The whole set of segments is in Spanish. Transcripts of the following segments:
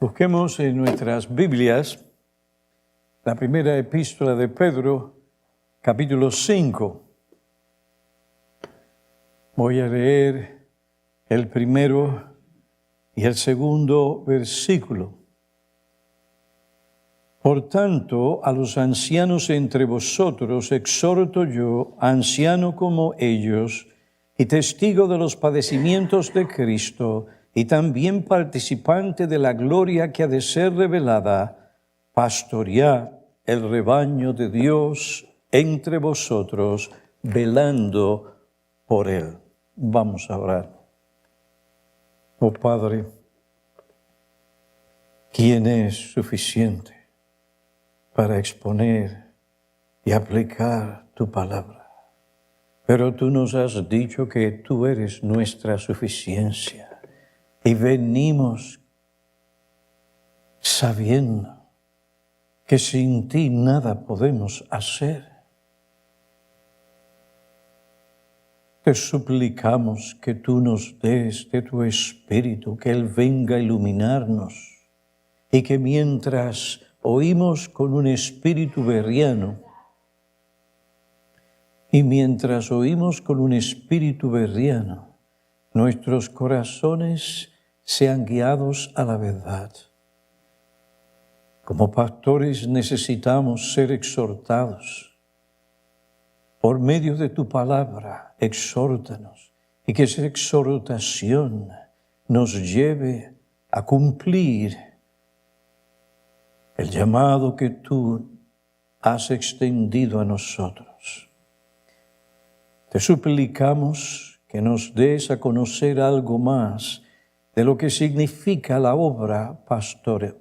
Busquemos en nuestras Biblias la primera epístola de Pedro, capítulo 5. Voy a leer el primero y el segundo versículo. Por tanto, a los ancianos entre vosotros exhorto yo, anciano como ellos, y testigo de los padecimientos de Cristo, y también participante de la gloria que ha de ser revelada, pastoread el rebaño de Dios entre vosotros, velando por él. Vamos a orar. Oh Padre, ¿quién es suficiente para exponer y aplicar tu palabra? Pero tú nos has dicho que tú eres nuestra suficiencia. Y venimos sabiendo que sin ti nada podemos hacer. Te suplicamos que tú nos des de tu Espíritu, que Él venga a iluminarnos y que mientras oímos con un espíritu berriano, nuestros corazones sean guiados a la verdad. Como pastores necesitamos ser exhortados. Por medio de tu palabra, exhórtanos y que esa exhortación nos lleve a cumplir el llamado que tú has extendido a nosotros. Te suplicamos que nos des a conocer algo más de lo que significa la obra pastoral.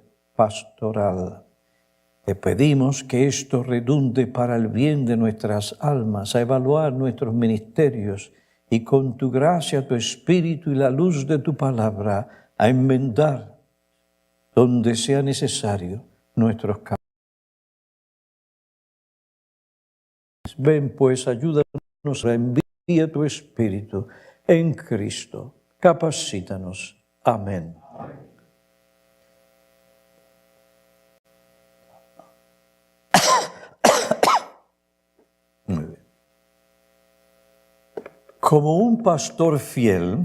Te pedimos que esto redunde para el bien de nuestras almas, a evaluar nuestros ministerios y con tu gracia, tu Espíritu y la luz de tu palabra, a enmendar donde sea necesario nuestros caminos. Ven pues, ayúdanos, envía tu Espíritu en Cristo. Capacítanos. Amén. Muy bien. Como un pastor fiel,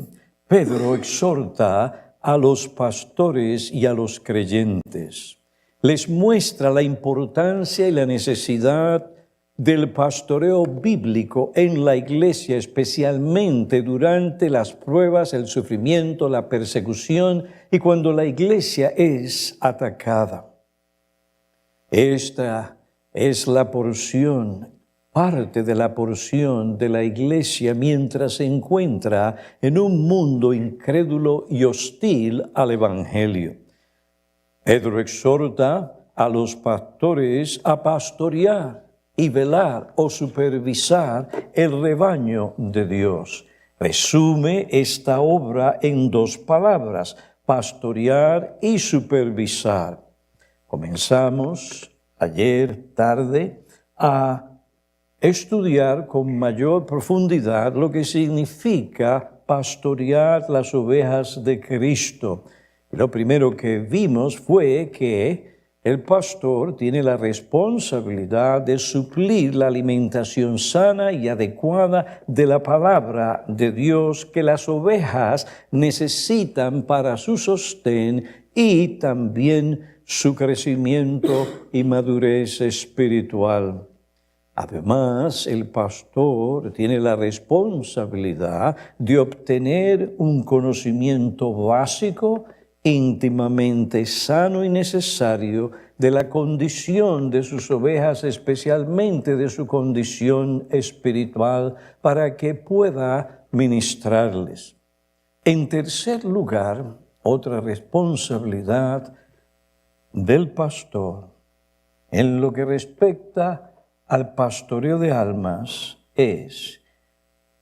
Pedro exhorta a los pastores y a los creyentes. Les muestra la importancia y la necesidad del pastoreo bíblico en la iglesia, especialmente durante las pruebas, el sufrimiento, la persecución y cuando la iglesia es atacada. Esta es la porción, parte de la porción de la iglesia mientras se encuentra en un mundo incrédulo y hostil al Evangelio. Pedro exhorta a los pastores a pastorear y velar o supervisar el rebaño de Dios. Resume esta obra en dos palabras: pastorear y supervisar. Comenzamos ayer tarde a estudiar con mayor profundidad lo que significa pastorear las ovejas de Cristo. Lo primero que vimos fue que el pastor tiene la responsabilidad de suplir la alimentación sana y adecuada de la palabra de Dios que las ovejas necesitan para su sostén y también su crecimiento y madurez espiritual. Además, el pastor tiene la responsabilidad de obtener un conocimiento básico, íntimamente sano y necesario de la condición de sus ovejas, especialmente de su condición espiritual, para que pueda ministrarles. En tercer lugar, otra responsabilidad del pastor en lo que respecta al pastoreo de almas es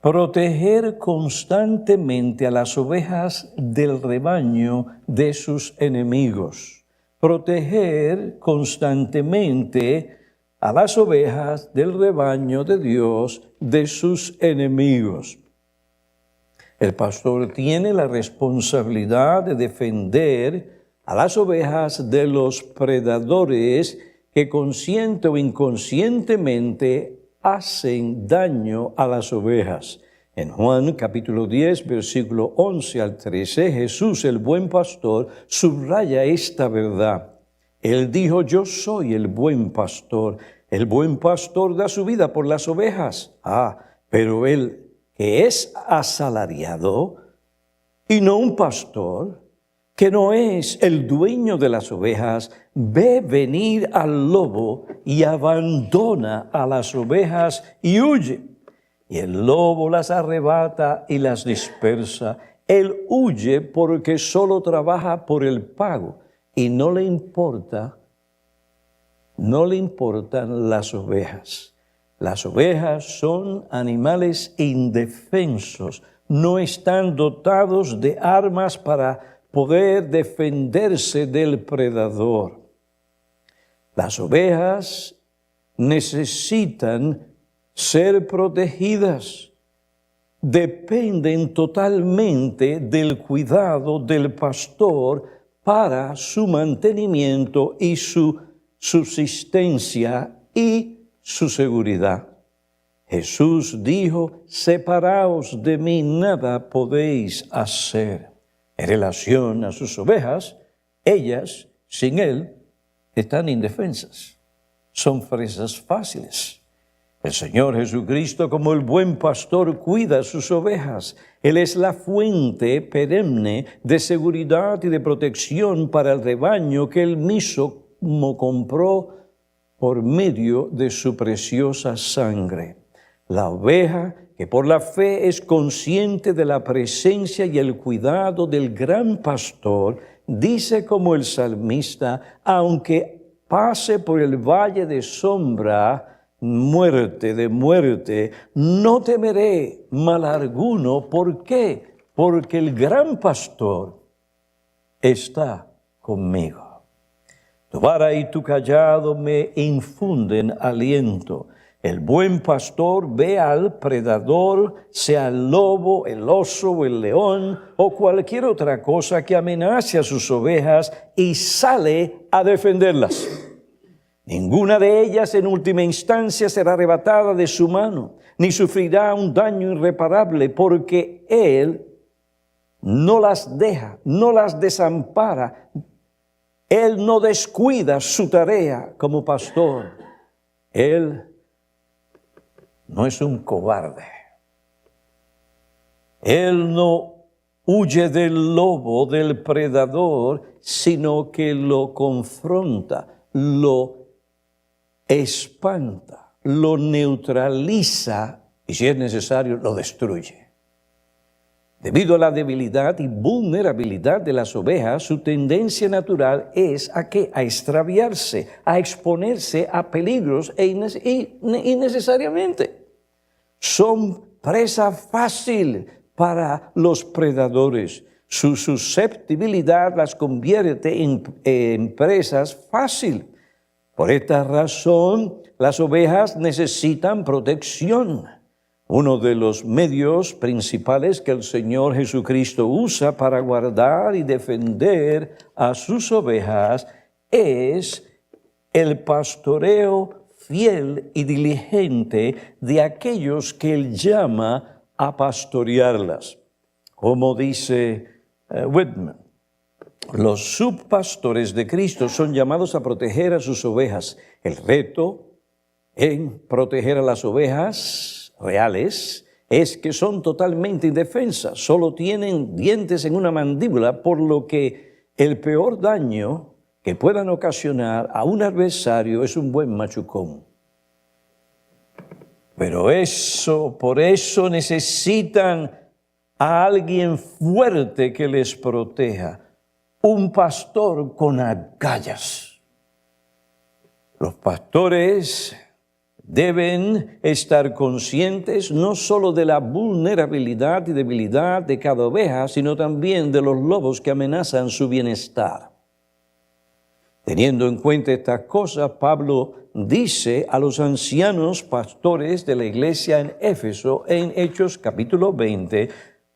proteger constantemente a las ovejas del rebaño de sus enemigos. Proteger constantemente a las ovejas del rebaño de Dios de sus enemigos. El pastor tiene la responsabilidad de defender a las ovejas de los predadores que consciente o inconscientemente hacen daño a las ovejas. En Juan capítulo 10, versículo 11 al 13, Jesús, el buen pastor, subraya esta verdad. Él dijo, yo soy el buen pastor. El buen pastor da su vida por las ovejas. Pero el que es asalariado y no un pastor, que no es el dueño de las ovejas, ve venir al lobo y abandona a las ovejas y huye. Y el lobo las arrebata y las dispersa. Él huye porque solo trabaja por el pago y no le importan las ovejas. Las ovejas son animales indefensos, no están dotados de armas para poder defenderse del predador. Las ovejas necesitan ser protegidas, dependen totalmente del cuidado del pastor para su mantenimiento y su subsistencia y su seguridad. Jesús dijo, separaos de mí, nada podéis hacer. En relación a sus ovejas, ellas, sin Él, están indefensas. Son presas fáciles. El Señor Jesucristo, como el buen pastor, cuida a sus ovejas. Él es la fuente perenne de seguridad y de protección para el rebaño que Él mismo compró por medio de su preciosa sangre. La oveja, que por la fe es consciente de la presencia y el cuidado del gran pastor, dice como el salmista, aunque pase por el valle de sombra, de muerte, no temeré mal alguno. ¿Por qué? Porque el gran pastor está conmigo. Tu vara y tu cayado me infunden aliento. El buen pastor ve al predador, sea el lobo, el oso o el león o cualquier otra cosa que amenace a sus ovejas y sale a defenderlas. Ninguna de ellas en última instancia será arrebatada de su mano, ni sufrirá un daño irreparable, porque Él no las deja, no las desampara. Él no descuida su tarea como pastor. Él no es un cobarde. Él no huye del lobo, del predador, sino que lo confronta, lo espanta, lo neutraliza y, si es necesario, lo destruye. Debido a la debilidad y vulnerabilidad de las ovejas, su tendencia natural es ¿a qué? A extraviarse, a exponerse a peligros innecesariamente. Son presa fácil para los predadores. Su susceptibilidad las convierte en presas fácil. Por esta razón, las ovejas necesitan protección. Uno de los medios principales que el Señor Jesucristo usa para guardar y defender a sus ovejas es el pastoreo fiel y diligente de aquellos que Él llama a pastorearlas. Como dice Whitman, los subpastores de Cristo son llamados a proteger a sus ovejas. El reto en proteger a las ovejas reales es que son totalmente indefensas, solo tienen dientes en una mandíbula, por lo que el peor daño que puedan ocasionar a un adversario es un buen machucón. Pero por eso necesitan a alguien fuerte que les proteja, un pastor con agallas. Los pastores deben estar conscientes no solo de la vulnerabilidad y debilidad de cada oveja, sino también de los lobos que amenazan su bienestar. Teniendo en cuenta estas cosas, Pablo dice a los ancianos pastores de la iglesia en Éfeso, en Hechos capítulo 20,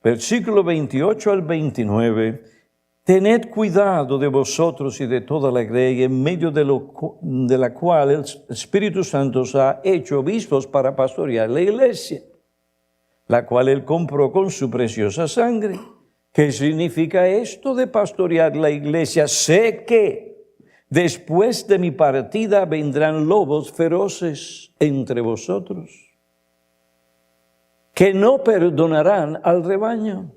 versículo 28 al 29, Tened cuidado de vosotros y de toda la iglesia, en medio de la cual el Espíritu Santo os ha hecho obispos para pastorear la iglesia, la cual Él compró con su preciosa sangre. ¿Qué significa esto de pastorear la iglesia? Sé que después de mi partida vendrán lobos feroces entre vosotros, que no perdonarán al rebaño.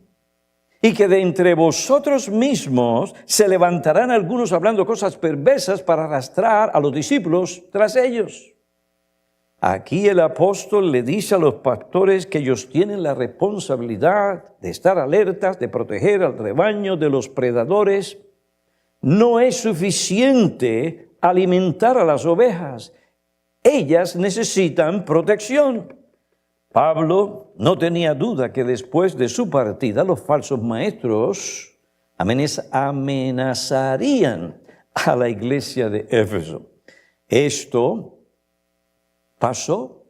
Y que de entre vosotros mismos se levantarán algunos hablando cosas perversas para arrastrar a los discípulos tras ellos. Aquí el apóstol le dice a los pastores que ellos tienen la responsabilidad de estar alertas, de proteger al rebaño de los predadores. No es suficiente alimentar a las ovejas. Ellas necesitan protección. Pablo no tenía duda que después de su partida los falsos maestros amenazarían a la iglesia de Éfeso. Esto pasó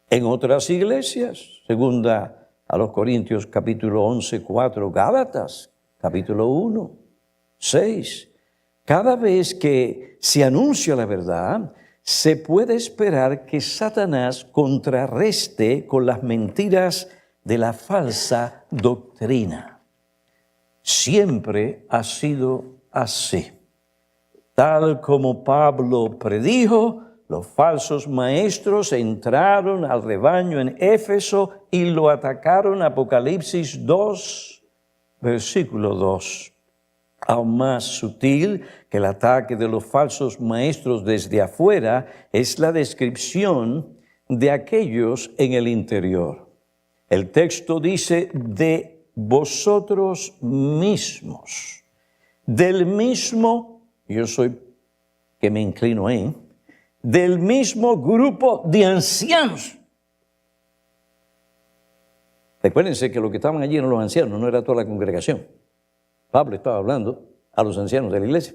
en otras iglesias. Segunda a los Corintios capítulo 11, 4, Gálatas capítulo 1, 6. Cada vez que se anuncia la verdad, se puede esperar que Satanás contrarreste con las mentiras de la falsa doctrina. Siempre ha sido así. Tal como Pablo predijo, los falsos maestros entraron al rebaño en Éfeso y lo atacaron. Apocalipsis 2, versículo 2. Aún más sutil que el ataque de los falsos maestros desde afuera es la descripción de aquellos en el interior. El texto dice, de vosotros mismos. Del mismo, yo soy que me inclino del mismo grupo de ancianos. Recuérdense que los que estaban allí eran los ancianos, no era toda la congregación. Pablo estaba hablando a los ancianos de la iglesia.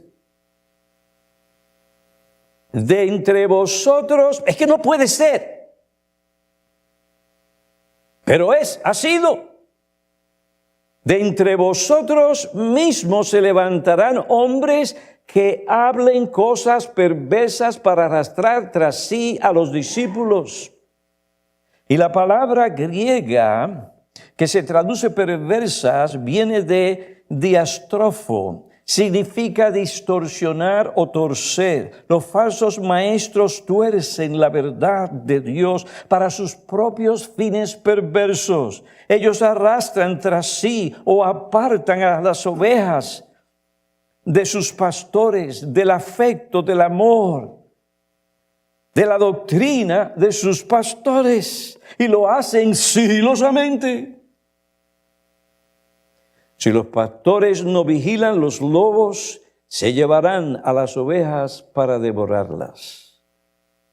De entre vosotros, es que no puede ser, pero ha sido. De entre vosotros mismos se levantarán hombres que hablen cosas perversas para arrastrar tras sí a los discípulos. Y la palabra griega que se traduce perversas viene de diastrofo, significa distorsionar o torcer. Los falsos maestros tuercen la verdad de Dios para sus propios fines perversos. Ellos arrastran tras sí o apartan a las ovejas de sus pastores, del afecto, del amor, de la doctrina de sus pastores, y lo hacen sigilosamente. Si los pastores no vigilan, los lobos se llevarán a las ovejas para devorarlas.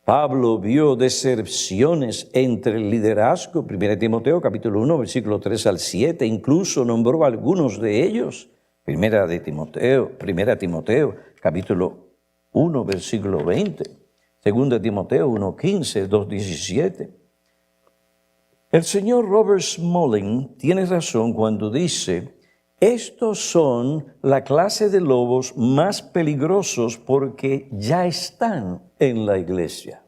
Pablo vio deserciones entre el liderazgo, 1 Timoteo capítulo 1, versículo 3 al 7, incluso nombró a algunos de ellos. 1 Timoteo capítulo 1, versículo 20. 2 Timoteo 1, 15, 2, 17. El señor Robert Smolin tiene razón cuando dice: estos son la clase de lobos más peligrosos porque ya están en la iglesia.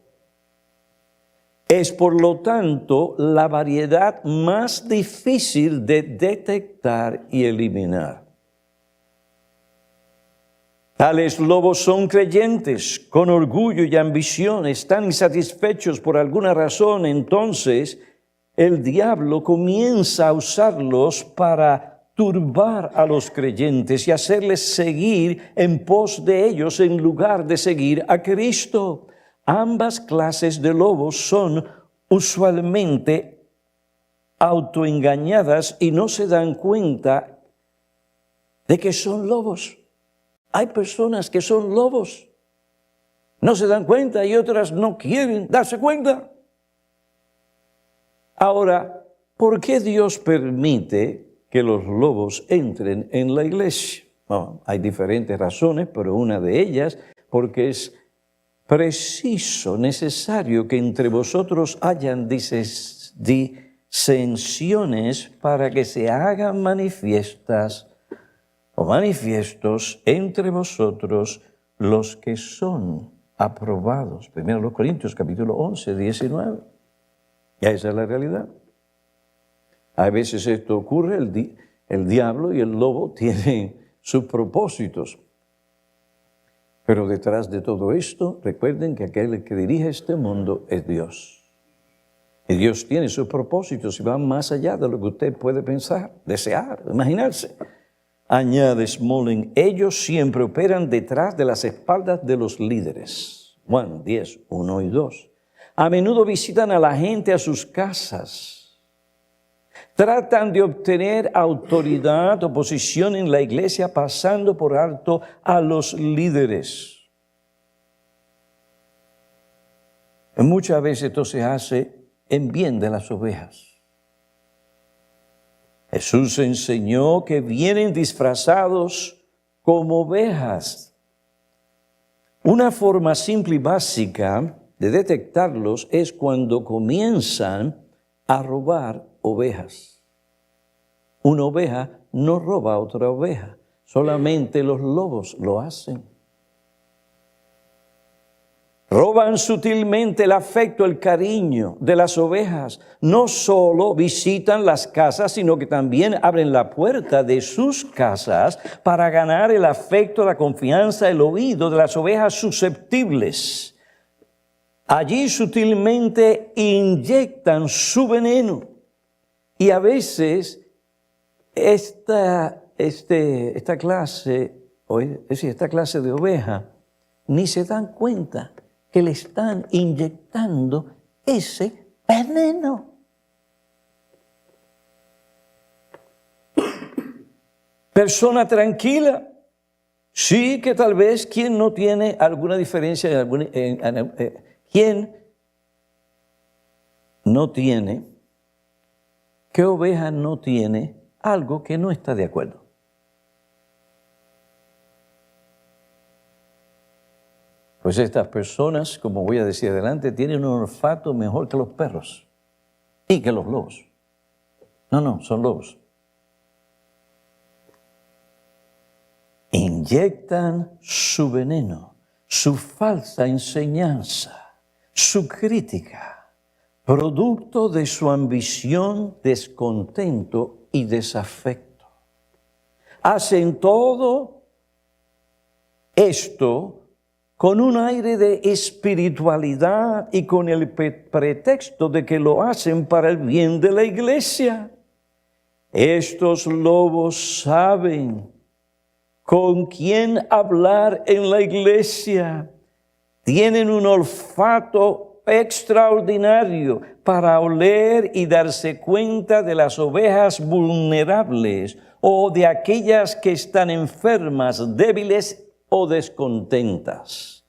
Es por lo tanto la variedad más difícil de detectar y eliminar. Tales lobos son creyentes, con orgullo y ambición, están insatisfechos por alguna razón. Entonces el diablo comienza a usarlos para turbar a los creyentes y hacerles seguir en pos de ellos en lugar de seguir a Cristo. Ambas clases de lobos son usualmente autoengañadas y no se dan cuenta de que son lobos. Hay personas que son lobos, no se dan cuenta, y otras no quieren darse cuenta. Ahora, ¿por qué Dios permite que los lobos entren en la iglesia? Bueno, hay diferentes razones, pero una de ellas, porque es preciso, necesario que entre vosotros hayan disensiones para que se hagan manifiestas o manifiestos entre vosotros los que son aprobados. 1 Corintios capítulo 11, 19. Y esa es la realidad. A veces esto ocurre, el diablo y el lobo tienen sus propósitos. Pero detrás de todo esto, recuerden que aquel que dirige este mundo es Dios. Y Dios tiene sus propósitos y van más allá de lo que usted puede pensar, desear, imaginarse. Añade Smolin, ellos siempre operan detrás de las espaldas de los líderes. Juan 10, 1 y 2. A menudo visitan a la gente a sus casas. Tratan de obtener autoridad o posición en la iglesia pasando por alto a los líderes. Muchas veces esto se hace en bien de las ovejas. Jesús enseñó que vienen disfrazados como ovejas. Una forma simple y básica de detectarlos es cuando comienzan a robar ovejas. Una oveja no roba a otra oveja, solamente los lobos lo hacen. Roban sutilmente el afecto, el cariño de las ovejas. No solo visitan las casas, sino que también abren la puerta de sus casas para ganar el afecto, la confianza, el oído de las ovejas susceptibles. Allí sutilmente inyectan su veneno. Y a veces esta clase de oveja ni se dan cuenta que le están inyectando ese veneno. Persona tranquila, sí que tal vez quien no tiene alguna diferencia, quien no tiene, ¿qué oveja no tiene algo que no está de acuerdo? Pues estas personas, como voy a decir adelante, tienen un olfato mejor que los perros y que los lobos. No, son lobos. Inyectan su veneno, su falsa enseñanza, su crítica, producto de su ambición, descontento y desafecto. Hacen todo esto con un aire de espiritualidad y con el pretexto de que lo hacen para el bien de la iglesia. Estos lobos saben con quién hablar en la iglesia. Tienen un olfato extraordinario para oler y darse cuenta de las ovejas vulnerables o de aquellas que están enfermas, débiles o descontentas.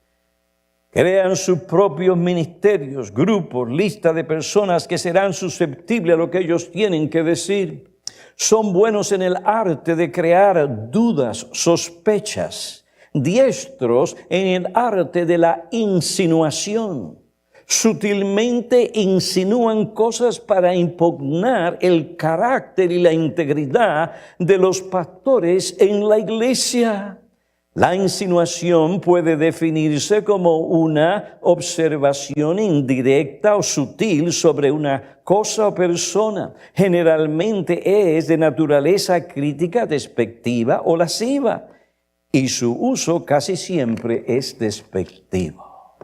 Crean sus propios ministerios, grupos, lista de personas que serán susceptibles a lo que ellos tienen que decir. Son buenos en el arte de crear dudas, sospechas, diestros en el arte de la insinuación. Sutilmente insinúan cosas para impugnar el carácter y la integridad de los pastores en la iglesia. La insinuación puede definirse como una observación indirecta o sutil sobre una cosa o persona. Generalmente es de naturaleza crítica, despectiva o lasciva, y su uso casi siempre es despectivo.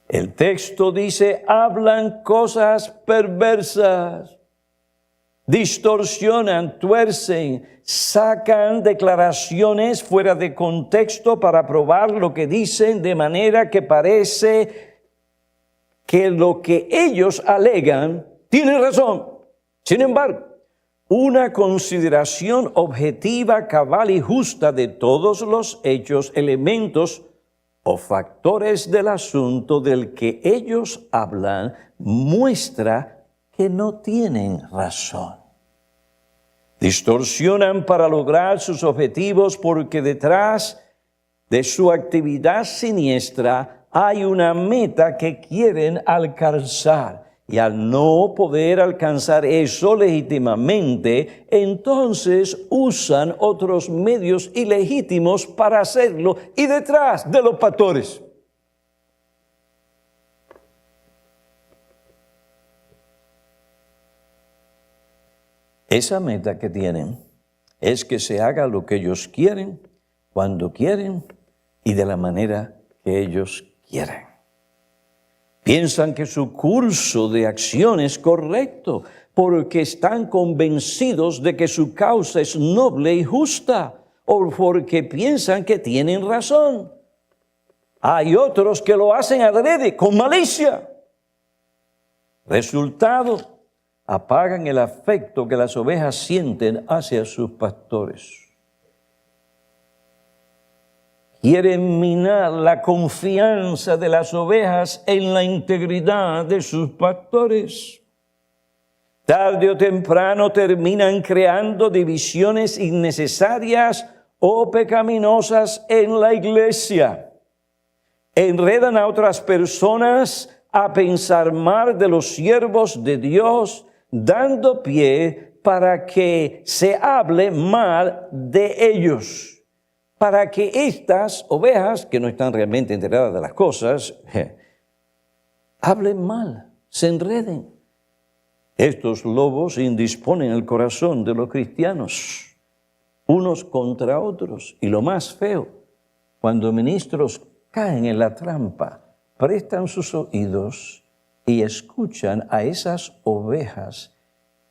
El texto dice, hablan cosas perversas. Distorsionan, tuercen, sacan declaraciones fuera de contexto para probar lo que dicen, de manera que parece que lo que ellos alegan tiene razón. Sin embargo, una consideración objetiva, cabal y justa de todos los hechos, elementos o factores del asunto del que ellos hablan muestra que no tienen razón. Distorsionan para lograr sus objetivos porque detrás de su actividad siniestra hay una meta que quieren alcanzar. Y al no poder alcanzar eso legítimamente, entonces usan otros medios ilegítimos para hacerlo y detrás de los pastores. Esa meta que tienen es que se haga lo que ellos quieren, cuando quieren y de la manera que ellos quieren. Piensan que su curso de acción es correcto porque están convencidos de que su causa es noble y justa o porque piensan que tienen razón. Hay otros que lo hacen adrede, con malicia. Resultado, apagan el afecto que las ovejas sienten hacia sus pastores. Quieren minar la confianza de las ovejas en la integridad de sus pastores. Tarde o temprano terminan creando divisiones innecesarias o pecaminosas en la iglesia. Enredan a otras personas a pensar mal de los siervos de Dios, dando pie para que se hable mal de ellos. Para que estas ovejas, que no están realmente enteradas de las cosas, hablen mal, se enreden. Estos lobos indisponen el corazón de los cristianos, unos contra otros. Y lo más feo, cuando ministros caen en la trampa, prestan sus oídos y escuchan a esas ovejas,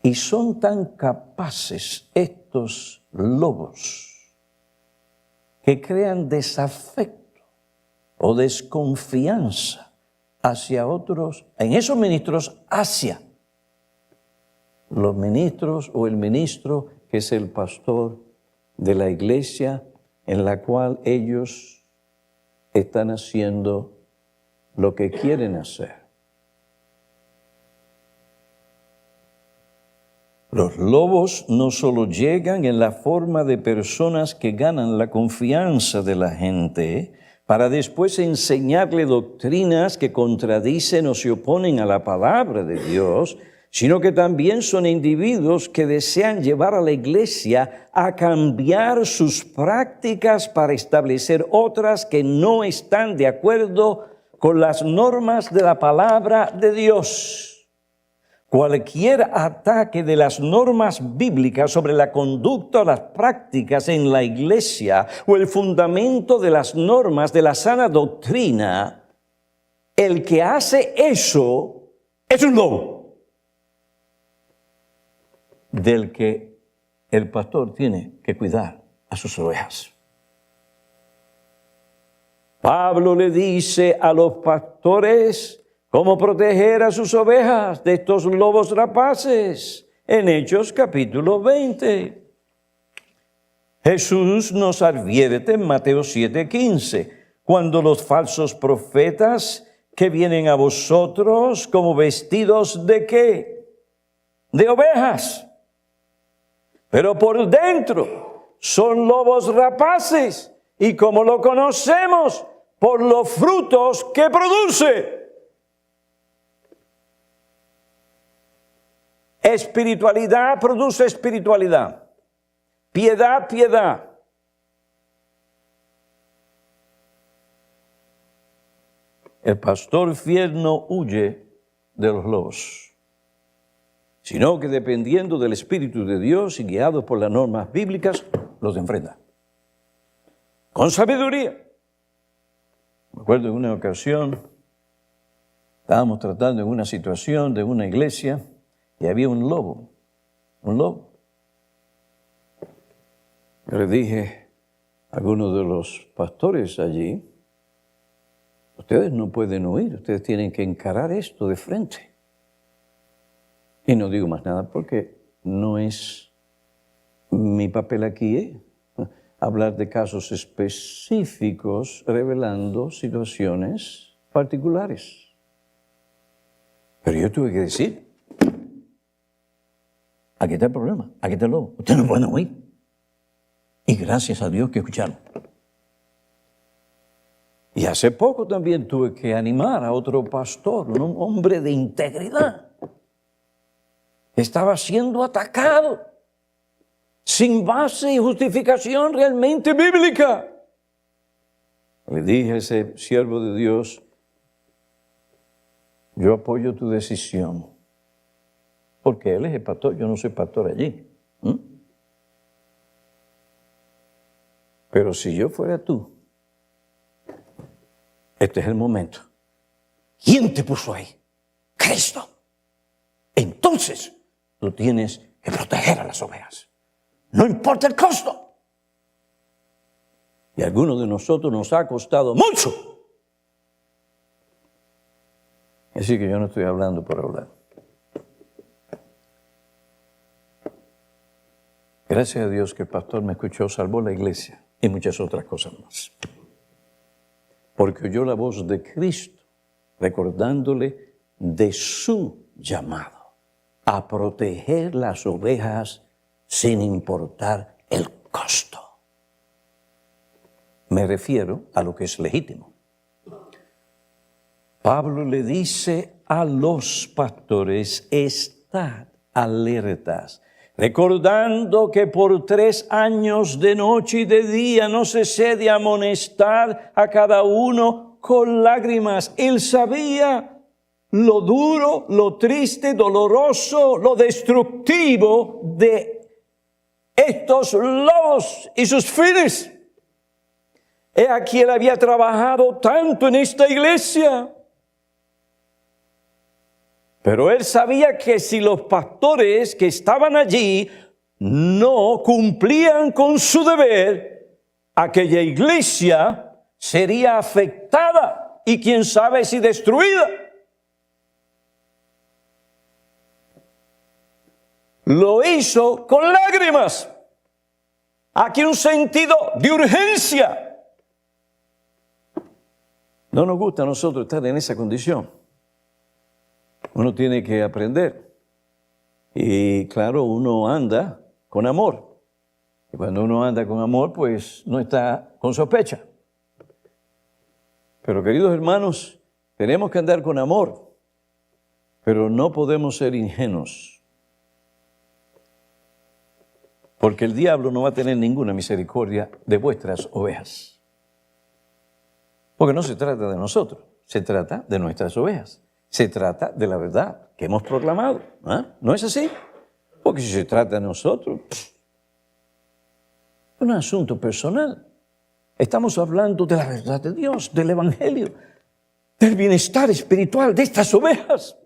y son tan capaces estos lobos que crean desafecto o desconfianza hacia otros, en esos ministros, hacia los ministros o el ministro que es el pastor de la iglesia en la cual ellos están haciendo lo que quieren hacer. Los lobos no solo llegan en la forma de personas que ganan la confianza de la gente para después enseñarle doctrinas que contradicen o se oponen a la palabra de Dios, sino que también son individuos que desean llevar a la iglesia a cambiar sus prácticas para establecer otras que no están de acuerdo con las normas de la palabra de Dios. Cualquier ataque de las normas bíblicas sobre la conducta o las prácticas en la iglesia o el fundamento de las normas de la sana doctrina, el que hace eso es un lobo del que el pastor tiene que cuidar a sus ovejas. Pablo le dice a los pastores cómo proteger a sus ovejas de estos lobos rapaces en Hechos capítulo 20. Jesús nos advierte en Mateo 7:15, cuando los falsos profetas que vienen a vosotros como vestidos ¿de qué? De ovejas. Pero por dentro son lobos rapaces. ¿Y cómo lo conocemos? Por los frutos que produce. Espiritualidad produce espiritualidad. Piedad, piedad. El pastor fiel no huye de los lobos, sino que dependiendo del Espíritu de Dios y guiado por las normas bíblicas, los enfrenta. Con sabiduría. Me acuerdo en una ocasión, estábamos tratando en una situación de una iglesia y había un lobo. Yo le dije a algunos de los pastores allí, ustedes no pueden huir, ustedes tienen que encarar esto de frente. Y no digo más nada porque no es mi papel aquí, hablar de casos específicos revelando situaciones particulares. Pero yo tuve que decir, aquí está el problema, aquí está el lobo, ustedes no pueden huir. Y gracias a Dios que escucharon. Y hace poco también tuve que animar a otro pastor, un hombre de integridad. Estaba siendo atacado sin base y justificación realmente bíblica. Le dije a ese siervo de Dios, yo apoyo tu decisión, porque él es el pastor, yo no soy pastor allí. Pero si yo fuera tú, este es el momento. ¿Quién te puso ahí? Cristo. Entonces, tú tienes que proteger a las ovejas. No importa el costo. Y a algunos de nosotros nos ha costado mucho. Así que yo no estoy hablando por hablar. Gracias a Dios que el pastor me escuchó, salvó la iglesia y muchas otras cosas más. Porque oyó la voz de Cristo, recordándole de su llamado a proteger las ovejas sin importar el costo. Me refiero a lo que es legítimo. Pablo le dice a los pastores, estad alertas, recordando que por 3 años de noche y de día no cesé de amonestar a cada uno con lágrimas. Él sabía lo duro, lo triste, doloroso, lo destructivo de estos lobos y sus fines. He aquí él había trabajado tanto en esta iglesia. Pero él sabía que si los pastores que estaban allí no cumplían con su deber, aquella iglesia sería afectada y quién sabe si destruida. Lo hizo con lágrimas. Aquí un sentido de urgencia. No nos gusta a nosotros estar en esa condición. Uno tiene que aprender. Y claro, uno anda con amor. Y cuando uno anda con amor, pues no está con sospecha. Pero queridos hermanos, tenemos que andar con amor. Pero no podemos ser ingenuos. Porque el diablo no va a tener ninguna misericordia de vuestras ovejas. Porque no se trata de nosotros, se trata de nuestras ovejas. Se trata de la verdad que hemos proclamado. ¿No es así? Porque si se trata de nosotros, es un asunto personal. Estamos hablando de la verdad de Dios, del Evangelio, del bienestar espiritual de estas ovejas.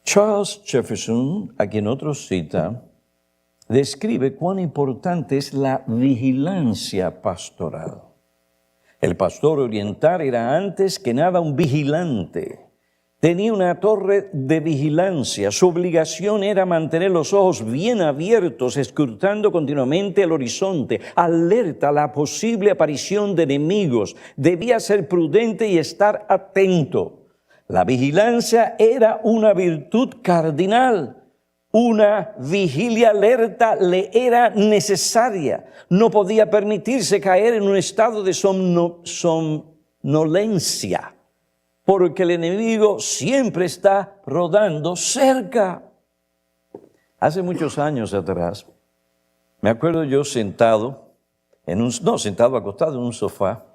Charles Jefferson, a quien otros cita, describe cuán importante es la vigilancia pastoral. El pastor oriental era antes que nada un vigilante. Tenía una torre de vigilancia. Su obligación era mantener los ojos bien abiertos, escrutando continuamente el horizonte, alerta a la posible aparición de enemigos. Debía ser prudente y estar atento. La vigilancia era una virtud cardinal. Una vigilia alerta le era necesaria. No podía permitirse caer en un estado de somnolencia, porque el enemigo siempre está rodando cerca. Hace muchos años atrás, me acuerdo yo sentado, acostado en un sofá,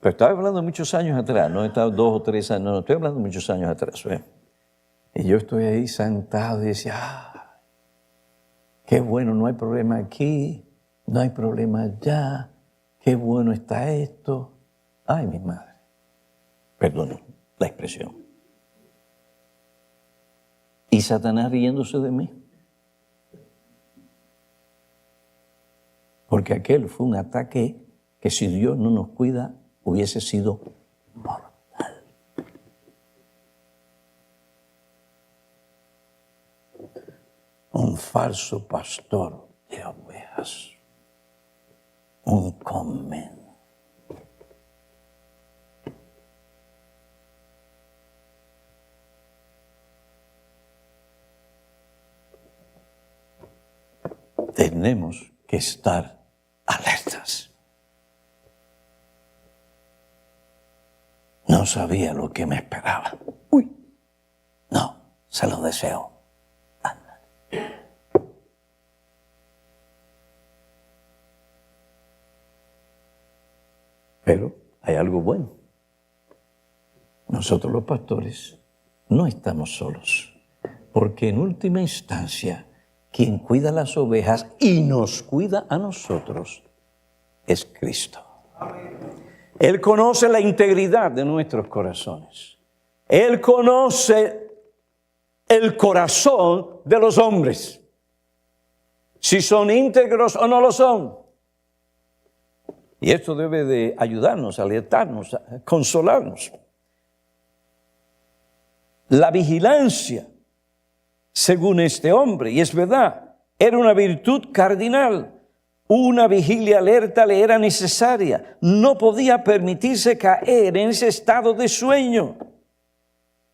pero estaba hablando de muchos años atrás, no he estado 2 o 3 años, no, estoy hablando de muchos años atrás, Y yo estoy ahí sentado y decía, qué bueno, no hay problema aquí, no hay problema allá, qué bueno está esto. Ay, mi madre, perdón la expresión. Y Satanás riéndose de mí. Porque aquel fue un ataque que si Dios no nos cuida, hubiese sido mortal. Un falso pastor de ovejas, un conmen. Tenemos que estar no sabía lo que me esperaba. Uy, no, se lo deseo. Anda. Pero hay algo bueno. Nosotros los pastores no estamos solos, porque en última instancia, quien cuida las ovejas y nos cuida a nosotros es Cristo. Él conoce la integridad de nuestros corazones. Él conoce el corazón de los hombres, si son íntegros o no lo son. Y esto debe de ayudarnos, alertarnos, consolarnos. La vigilancia, según este hombre, y es verdad, era una virtud cardinal. Una vigilia alerta le era necesaria. No podía permitirse caer en ese estado de sueño.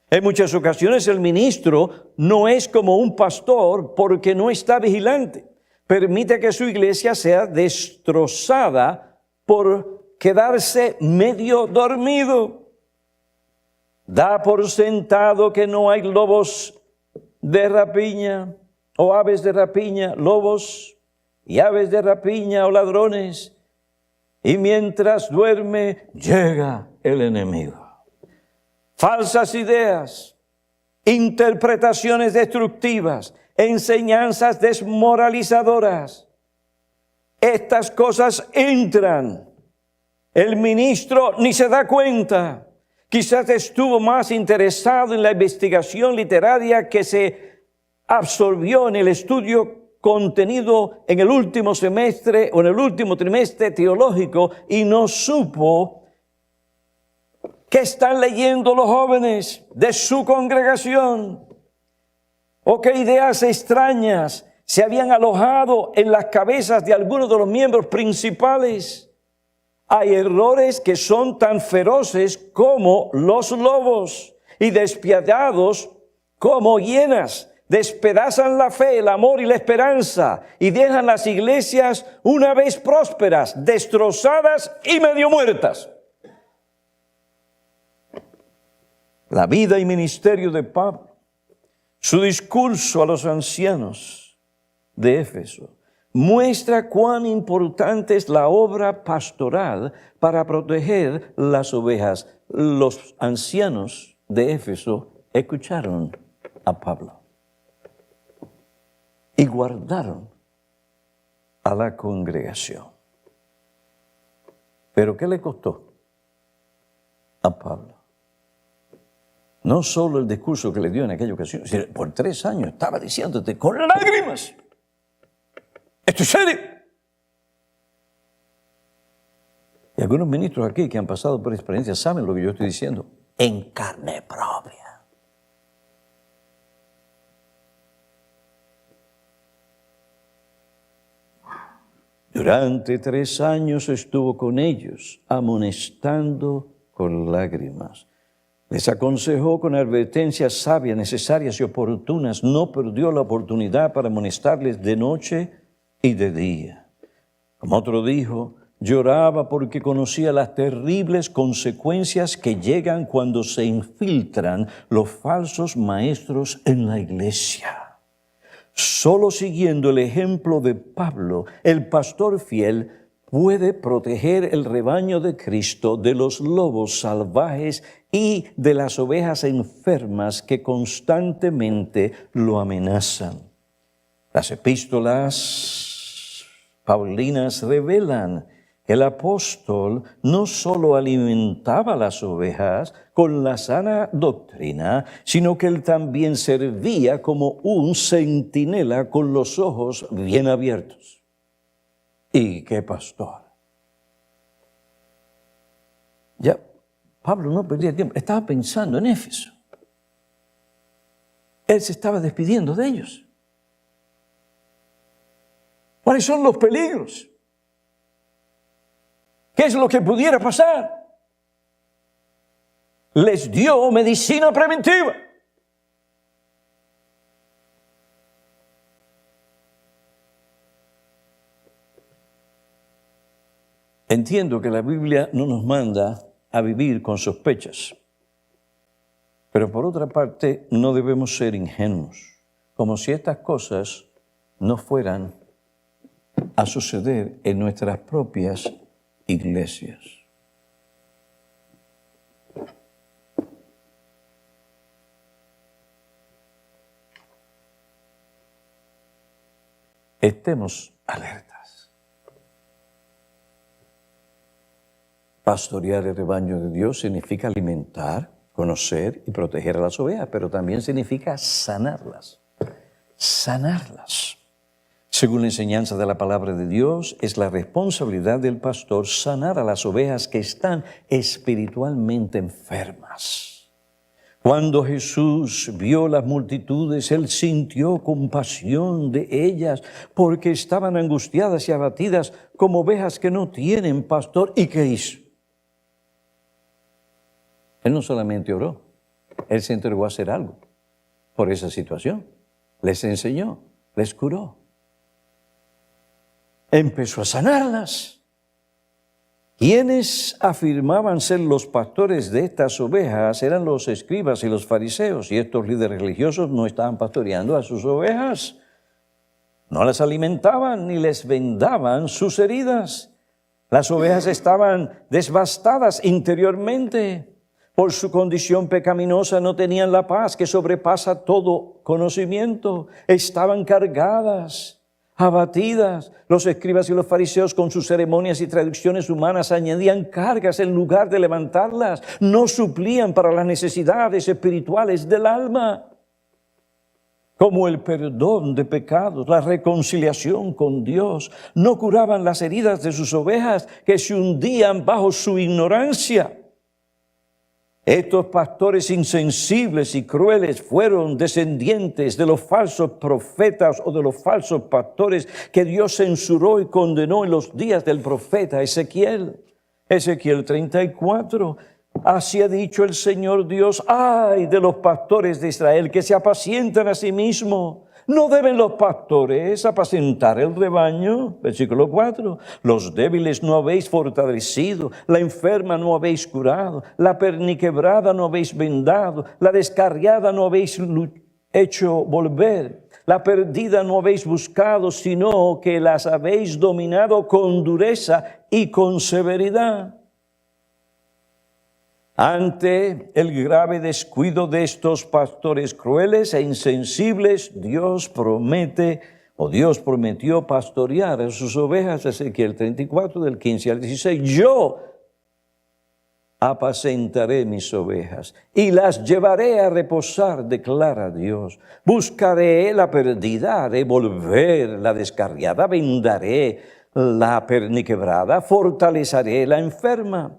En muchas ocasiones el ministro no es como un pastor porque no está vigilante. Permite que su iglesia sea destrozada por quedarse medio dormido. Da por sentado que no hay lobos de rapiña o aves de rapiña, lobos y aves de rapiña o ladrones, y mientras duerme llega el enemigo. Falsas ideas, interpretaciones destructivas, enseñanzas desmoralizadoras. Estas cosas entran. El ministro ni se da cuenta. Quizás estuvo más interesado en la investigación literaria que se absorbió en el estudio contenido en el último semestre o en el último trimestre teológico y no supo qué están leyendo los jóvenes de su congregación o qué ideas extrañas se habían alojado en las cabezas de algunos de los miembros principales. Hay errores que son tan feroces como los lobos y despiadados como hienas. Despedazan la fe, el amor y la esperanza y dejan las iglesias una vez prósperas, destrozadas y medio muertas. La vida y ministerio de Pablo, su discurso a los ancianos de Éfeso, muestra cuán importante es la obra pastoral para proteger las ovejas. Los ancianos de Éfeso escucharon a Pablo y guardaron a la congregación. ¿Pero qué le costó a Pablo? No solo el discurso que le dio en aquella ocasión, sino por 3 años estaba diciéndote con lágrimas: esto es serio. Y algunos ministros aquí que han pasado por experiencia saben lo que yo estoy diciendo en carne propia. Durante 3 años estuvo con ellos, amonestando con lágrimas. Les aconsejó con advertencias sabias, necesarias y oportunas. No perdió la oportunidad para amonestarles de noche y de día. Como otro dijo, lloraba porque conocía las terribles consecuencias que llegan cuando se infiltran los falsos maestros en la iglesia. Solo siguiendo el ejemplo de Pablo, el pastor fiel puede proteger el rebaño de Cristo de los lobos salvajes y de las ovejas enfermas que constantemente lo amenazan. Las epístolas paulinas revelan que el apóstol no solo alimentaba las ovejas con la sana doctrina, sino que él también servía como un centinela con los ojos bien abiertos. ¿Y qué pastor? Ya Pablo no perdía tiempo, estaba pensando en Éfeso. Él se estaba despidiendo de ellos. ¿Cuáles son los peligros? ¿Qué es lo que pudiera pasar? Les dio medicina preventiva. Entiendo que la Biblia no nos manda a vivir con sospechas. Pero por otra parte, no debemos ser ingenuos, como si estas cosas no fueran a suceder en nuestras propias iglesias. Estemos alertas. Pastorear el rebaño de Dios significa alimentar, conocer y proteger a las ovejas, pero también significa sanarlas. Sanarlas. Según la enseñanza de la palabra de Dios, es la responsabilidad del pastor sanar a las ovejas que están espiritualmente enfermas. Cuando Jesús vio las multitudes, Él sintió compasión de ellas porque estaban angustiadas y abatidas como ovejas que no tienen pastor. ¿Y qué hizo? Él no solamente oró, Él se entregó a hacer algo por esa situación. Les enseñó, les curó. Empezó a sanarlas. Quienes afirmaban ser los pastores de estas ovejas eran los escribas y los fariseos, y estos líderes religiosos no estaban pastoreando a sus ovejas. No las alimentaban ni les vendaban sus heridas. Las ovejas estaban devastadas interiormente. Por su condición pecaminosa no tenían la paz que sobrepasa todo conocimiento. Estaban cargadas, abatidas. Los escribas y los fariseos con sus ceremonias y tradiciones humanas añadían cargas en lugar de levantarlas. No suplían para las necesidades espirituales del alma, como el perdón de pecados, la reconciliación con Dios. No curaban las heridas de sus ovejas que se hundían bajo su ignorancia. Estos pastores insensibles y crueles fueron descendientes de los falsos profetas o de los falsos pastores que Dios censuró y condenó en los días del profeta Ezequiel. Ezequiel 34. Así ha dicho el Señor Dios: ¡ay de los pastores de Israel que se apacientan a sí mismos! ¿No deben los pastores apacentar el rebaño? Versículo 4. Los débiles no habéis fortalecido, la enferma no habéis curado, la perniquebrada no habéis vendado, la descarriada no habéis hecho volver, la perdida no habéis buscado, sino que las habéis dominado con dureza y con severidad. Ante el grave descuido de estos pastores crueles e insensibles, Dios prometió pastorear a sus ovejas. Ezequiel 34, del 15 al 16. Yo apacentaré mis ovejas y las llevaré a reposar, declara Dios. Buscaré la perdida, haré volver la descarriada, vendaré la perniquebrada, fortaleceré la enferma.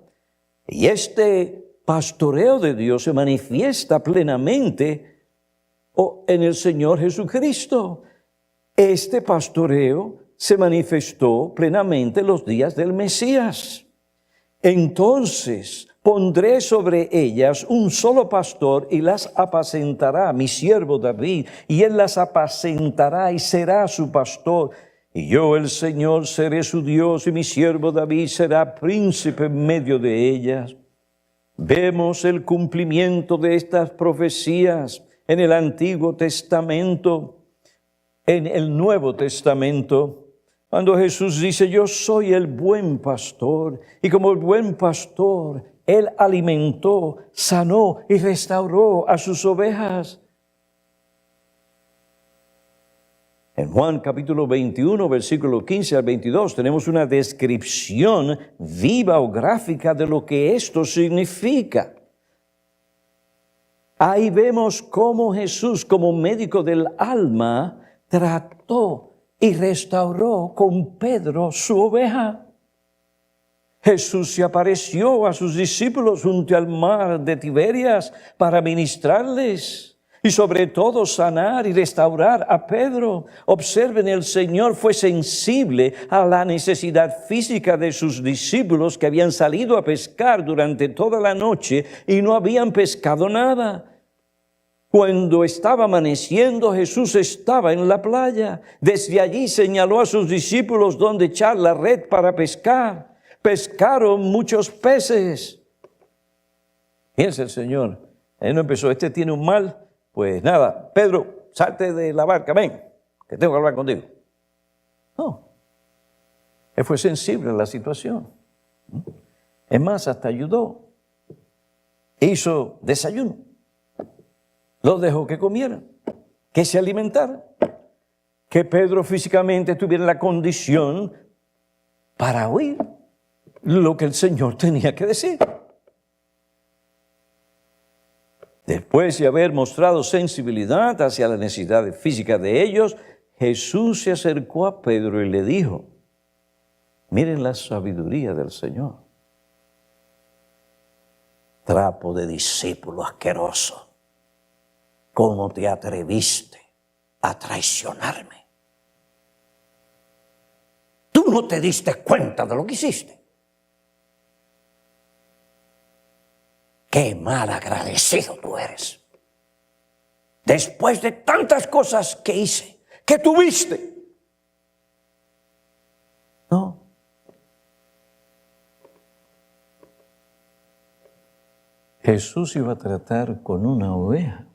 Y este pastoreo de Dios se manifiesta plenamente en el Señor Jesucristo. Este pastoreo se manifestó plenamente en los días del Mesías. Entonces pondré sobre ellas un solo pastor y las apacentará, mi siervo David, y él las apacentará y será su pastor. Y yo, el Señor, seré su Dios, y mi siervo David será príncipe en medio de ellas. Vemos el cumplimiento de estas profecías en el Antiguo Testamento, en el Nuevo Testamento, cuando Jesús dice: yo soy el buen pastor, y como el buen pastor, Él alimentó, sanó y restauró a sus ovejas. En Juan capítulo 21, versículo 15 al 22, tenemos una descripción viva o gráfica de lo que esto significa. Ahí vemos cómo Jesús, como médico del alma, trató y restauró con Pedro su oveja. Jesús se apareció a sus discípulos junto al mar de Tiberias para ministrarles. Y sobre todo sanar y restaurar a Pedro. Observen, el Señor fue sensible a la necesidad física de sus discípulos que habían salido a pescar durante toda la noche y no habían pescado nada. Cuando estaba amaneciendo, Jesús estaba en la playa. Desde allí señaló a sus discípulos dónde echar la red para pescar. Pescaron muchos peces. Fíjense, el Señor Él no empezó, este tiene un mal, pues nada, Pedro, salte de la barca, ven, que tengo que hablar contigo. No, él fue sensible a la situación. Es más, hasta ayudó. Hizo desayuno. Los dejó que comieran, que se alimentaran. Que Pedro físicamente tuviera la condición para oír lo que el Señor tenía que decir. Después de haber mostrado sensibilidad hacia las necesidades físicas de ellos, Jesús se acercó a Pedro y le dijo, miren la sabiduría del Señor. Trapo de discípulo asqueroso, ¿cómo te atreviste a traicionarme? Tú no te diste cuenta de lo que hiciste. Qué mal agradecido tú eres. Después de tantas cosas que hice, que tuviste. No. Jesús iba a tratar con una oveja.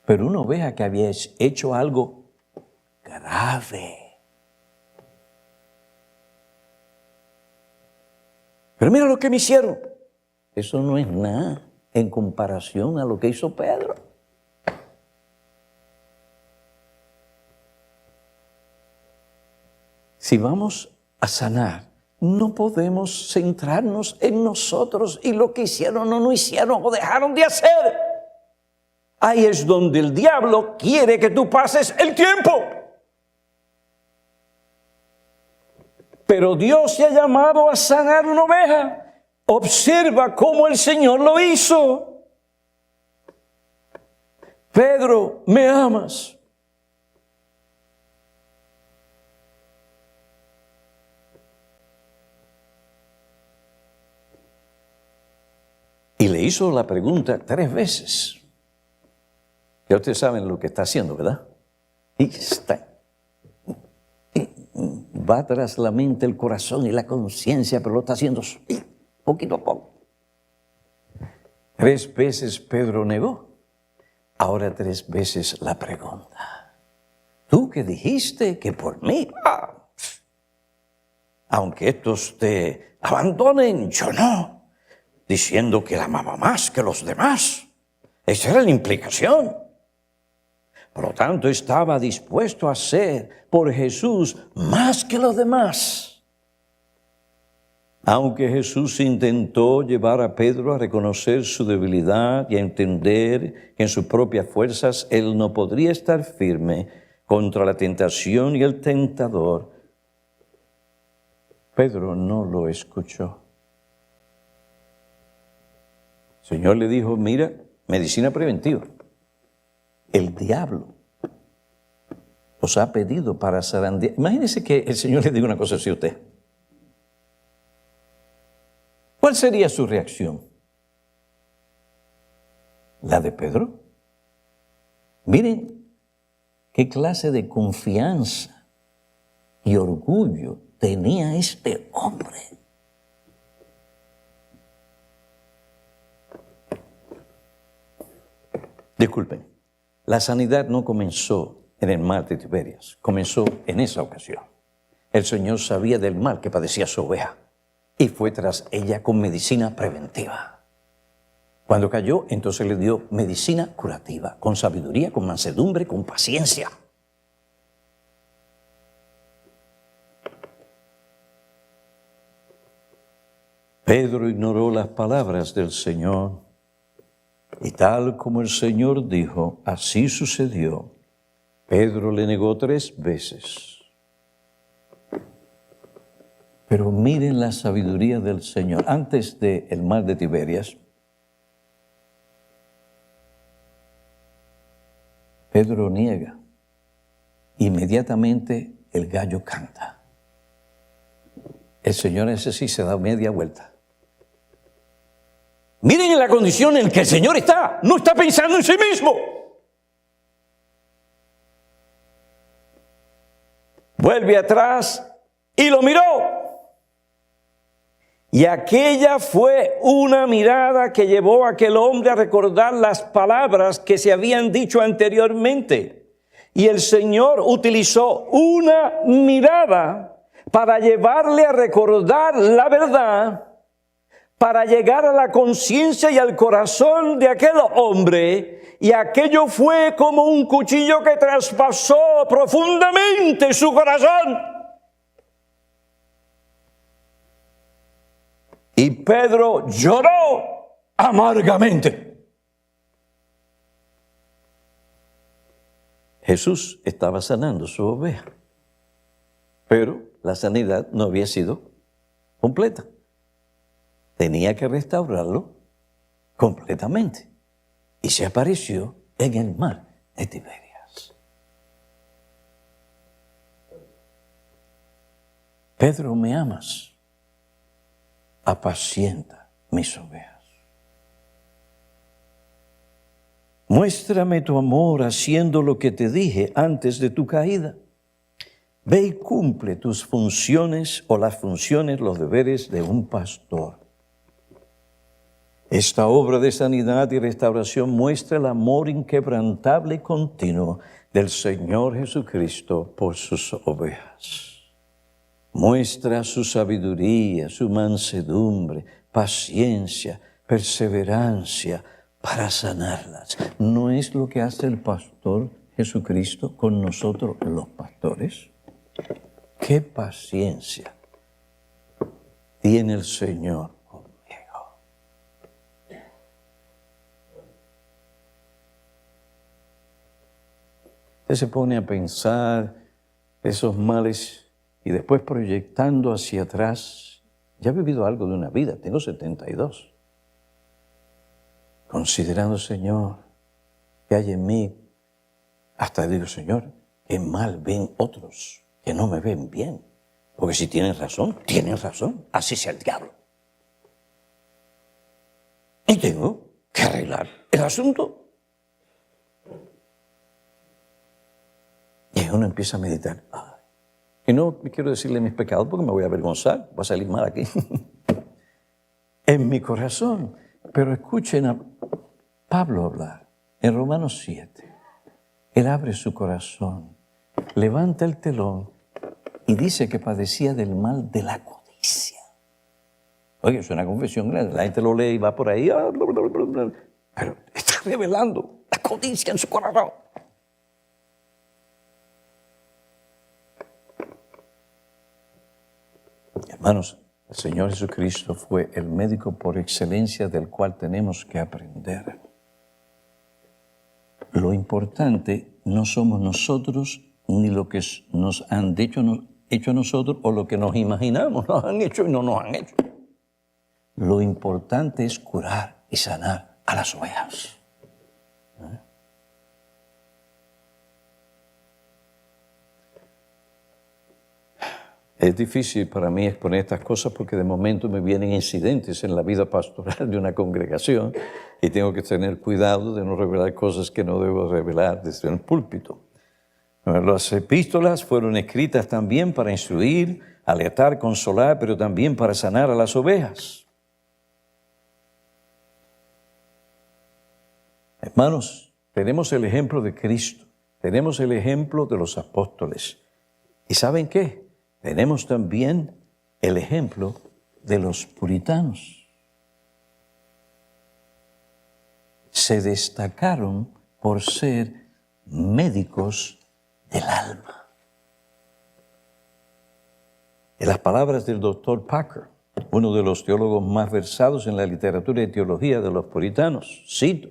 Pero una oveja que había hecho algo grave. Pero mira lo que me hicieron. Eso no es nada en comparación a lo que hizo Pedro. Si vamos a sanar, no podemos centrarnos en nosotros y lo que hicieron o no hicieron o dejaron de hacer. Ahí es donde el diablo quiere que tú pases el tiempo. Pero Dios te ha llamado a sanar una oveja. Observa cómo el Señor lo hizo. Pedro, ¿me amas? Y le hizo la pregunta 3 veces. Ya ustedes saben lo que está haciendo, ¿verdad? Y va tras la mente, el corazón y la conciencia, pero lo está haciendo poquito a poco. 3 veces Pedro negó. Ahora 3 veces la pregunta. ¿Tú que dijiste que por mí? Aunque estos te abandonen, yo no. Diciendo que la amaba más que los demás. Esa era la implicación. Por lo tanto, estaba dispuesto a hacer por Jesús más que los demás. Aunque Jesús intentó llevar a Pedro a reconocer su debilidad y a entender que en sus propias fuerzas él no podría estar firme contra la tentación y el tentador, Pedro no lo escuchó. El Señor le dijo, mira, medicina preventiva. El diablo os ha pedido para zarandear. Imagínense que el Señor le diga una cosa así a usted. ¿Cuál sería su reacción? ¿La de Pedro? Miren qué clase de confianza y orgullo tenía este hombre. Disculpen, la sanidad no comenzó en el mar de Tiberias, comenzó en esa ocasión. El Señor sabía del mal que padecía su oveja y fue tras ella con medicina preventiva. Cuando cayó, entonces le dio medicina curativa, con sabiduría, con mansedumbre, con paciencia. Pedro ignoró las palabras del Señor y tal como el Señor dijo, así sucedió. Pedro le negó 3 veces. Pero miren la sabiduría del Señor. Antes del mar de Tiberias, Pedro niega. Inmediatamente el gallo canta. El Señor ese sí se da media vuelta. Miren en la condición en que el Señor está. No está pensando en sí mismo. Vuelve atrás y lo miró. Y aquella fue una mirada que llevó a aquel hombre a recordar las palabras que se habían dicho anteriormente. Y el Señor utilizó una mirada para llevarle a recordar la verdad, para llegar a la conciencia y al corazón de aquel hombre. Y aquello fue como un cuchillo que traspasó profundamente su corazón. Y Pedro lloró amargamente. Jesús estaba sanando su oveja, pero la sanidad no había sido completa. Tenía que restaurarlo completamente. Y se apareció en el mar de Tiberias. Pedro, ¿me amas? Apacienta mis ovejas. Muéstrame tu amor haciendo lo que te dije antes de tu caída. Ve y cumple tus funciones o las funciones, los deberes de un pastor. Esta obra de sanidad y restauración muestra el amor inquebrantable y continuo del Señor Jesucristo por sus ovejas. Muestra su sabiduría, su mansedumbre, paciencia, perseverancia para sanarlas. ¿No es lo que hace el pastor Jesucristo con nosotros los pastores? ¡Qué paciencia tiene el Señor conmigo! Usted se pone a pensar esos males y después proyectando hacia atrás. Ya he vivido algo de una vida, tengo 72. Considerando, Señor, que hay en mí, hasta digo, Señor, qué mal ven otros que no me ven bien. Porque si tienen razón, así sea el diablo. Y tengo que arreglar el asunto. Y uno empieza a meditar. Y no quiero decirle mis pecados porque me voy a avergonzar, voy a salir mal aquí. En mi corazón. Pero escuchen a Pablo hablar en Romanos 7. Él abre su corazón, levanta el telón y dice que padecía del mal de la codicia. Oye, es una confesión grande. La gente lo lee y va por ahí. Pero está revelando la codicia en su corazón. Hermanos, el Señor Jesucristo fue el médico por excelencia del cual tenemos que aprender. Lo importante no somos nosotros ni lo que nos han hecho a nosotros o lo que nos imaginamos, nos han hecho y no nos han hecho. Lo importante es curar y sanar a las ovejas. Es difícil para mí exponer estas cosas porque de momento me vienen incidentes en la vida pastoral de una congregación y tengo que tener cuidado de no revelar cosas que no debo revelar desde el púlpito. Las epístolas fueron escritas también para instruir, alertar, consolar, pero también para sanar a las ovejas. Hermanos, tenemos el ejemplo de Cristo, tenemos el ejemplo de los apóstoles. ¿Y saben qué? Tenemos también el ejemplo de los puritanos. Se destacaron por ser médicos del alma. En las palabras del doctor Packer, uno de los teólogos más versados en la literatura y teología de los puritanos, cito,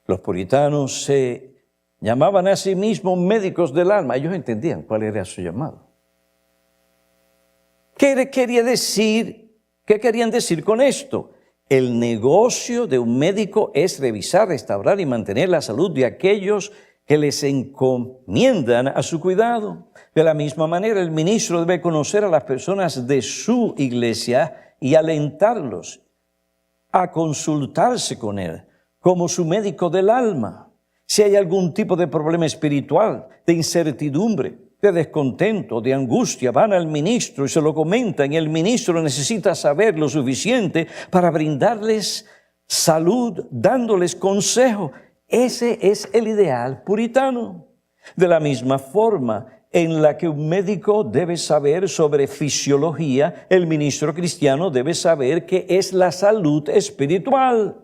los puritanos se llamaban a sí mismos médicos del alma. Ellos entendían cuál era su llamado. ¿Qué querían decir con esto? El negocio de un médico es revisar, restaurar y mantener la salud de aquellos que les encomiendan a su cuidado. De la misma manera, el ministro debe conocer a las personas de su iglesia y alentarlos a consultarse con él como su médico del alma. Si hay algún tipo de problema espiritual, de incertidumbre, de descontento, de angustia, van al ministro y se lo comentan, y el ministro necesita saber lo suficiente para brindarles salud, dándoles consejo. Ese es el ideal puritano. De la misma forma en la que un médico debe saber sobre fisiología, el ministro cristiano debe saber qué es la salud espiritual.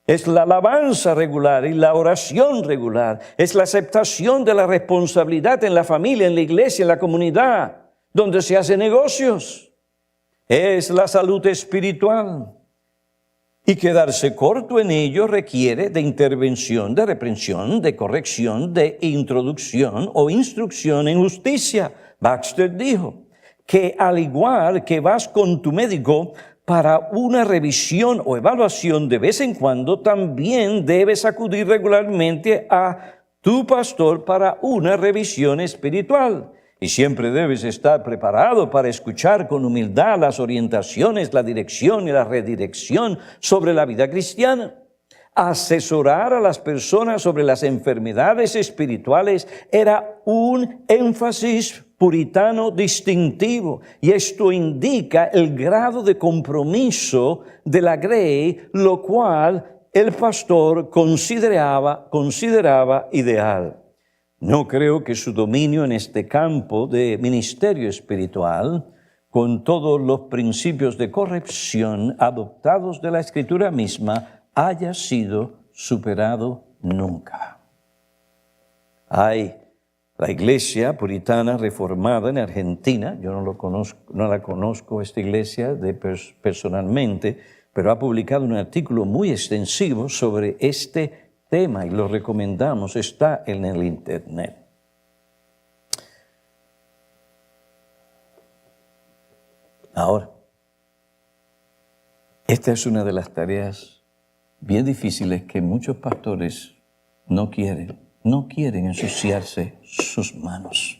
Es la alabanza regular y la oración regular. Es la aceptación de la responsabilidad en la familia, en la iglesia, en la comunidad, donde se hacen negocios. Es la salud espiritual. Y quedarse corto en ello requiere de intervención, de reprensión, de corrección, de introducción o instrucción en justicia. Baxter dijo que al igual que vas con tu médico para una revisión o evaluación de vez en cuando, también debes acudir regularmente a tu pastor para una revisión espiritual. Y siempre debes estar preparado para escuchar con humildad las orientaciones, la dirección y la redirección sobre la vida cristiana. Asesorar a las personas sobre las enfermedades espirituales era un énfasis puritano distintivo, y esto indica el grado de compromiso de la grey, lo cual el pastor consideraba ideal. No creo que su dominio en este campo de ministerio espiritual, con todos los principios de corrección adoptados de la Escritura misma, haya sido superado nunca. La iglesia puritana reformada en Argentina, yo no la conozco esta iglesia personalmente, pero ha publicado un artículo muy extensivo sobre este tema y lo recomendamos, está en el internet. Ahora, esta es una de las tareas bien difíciles que muchos pastores no quieren ensuciarse sus manos.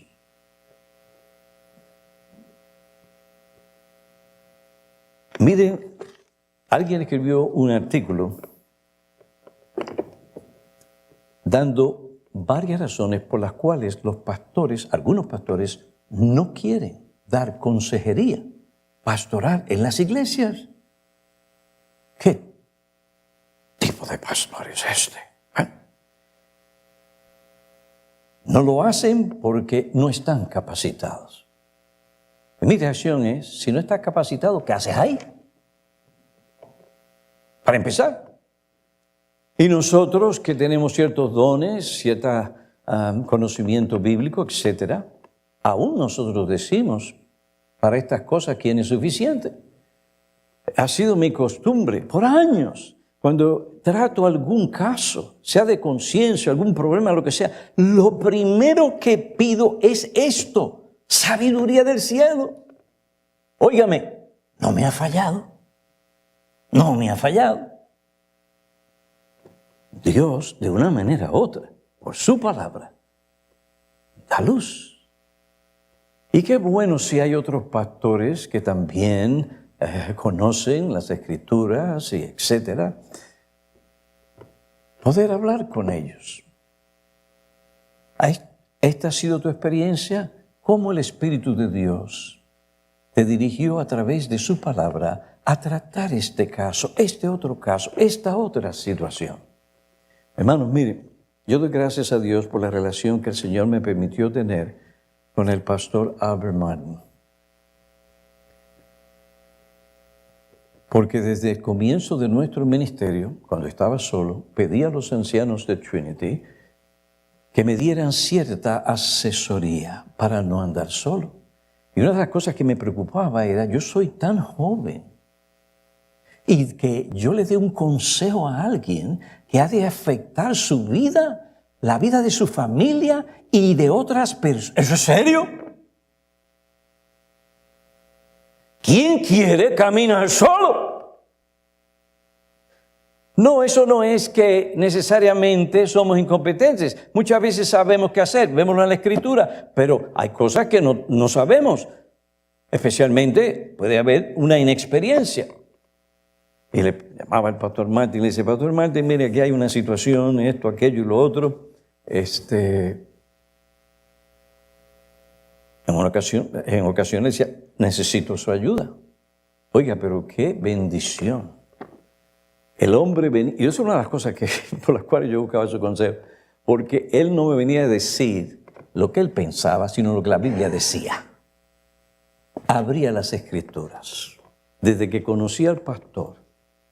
Miren, alguien escribió un artículo dando varias razones por las cuales algunos pastores, no quieren dar consejería pastoral en las iglesias. ¿Qué tipo de pastor es este? No lo hacen porque no están capacitados. Mi reacción es, si no estás capacitado, ¿qué haces ahí? Para empezar. Y nosotros que tenemos ciertos dones, cierto conocimiento bíblico, etc., aún nosotros decimos, para estas cosas, ¿quién es suficiente? Ha sido mi costumbre por años. Cuando trato algún caso, sea de conciencia, algún problema, lo que sea, lo primero que pido es esto, sabiduría del cielo. Óigame, no me ha fallado. Dios, de una manera u otra, por su palabra, da luz. Y qué bueno si hay otros pastores que también conocen las Escrituras y etcétera, poder hablar con ellos. ¿Esta ha sido tu experiencia? ¿Cómo el Espíritu de Dios te dirigió a través de su palabra a tratar este caso, este otro caso, esta otra situación? Hermanos, miren, yo doy gracias a Dios por la relación que el Señor me permitió tener con el pastor Albert Martin. Porque desde el comienzo de nuestro ministerio, cuando estaba solo, pedí a los ancianos de Trinity que me dieran cierta asesoría para no andar solo. Y una de las cosas que me preocupaba era, yo soy tan joven, y que yo le dé un consejo a alguien que ha de afectar su vida, la vida de su familia y de otras personas. ¿Eso es serio? ¿Quién quiere caminar solo? No, eso no es que necesariamente somos incompetentes. Muchas veces sabemos qué hacer, vemos en la Escritura, pero hay cosas que no sabemos. Especialmente puede haber una inexperiencia. Y le llamaba al pastor Martin y le dice, pastor Martin, mire, aquí hay una situación, esto, aquello y lo otro. En ocasiones decía, necesito su ayuda. Oiga, pero qué bendición. El hombre venía, y eso es una de las cosas por las cuales yo buscaba su consejo, porque él no me venía a decir lo que él pensaba, sino lo que la Biblia decía. Abría las Escrituras. Desde que conocí al pastor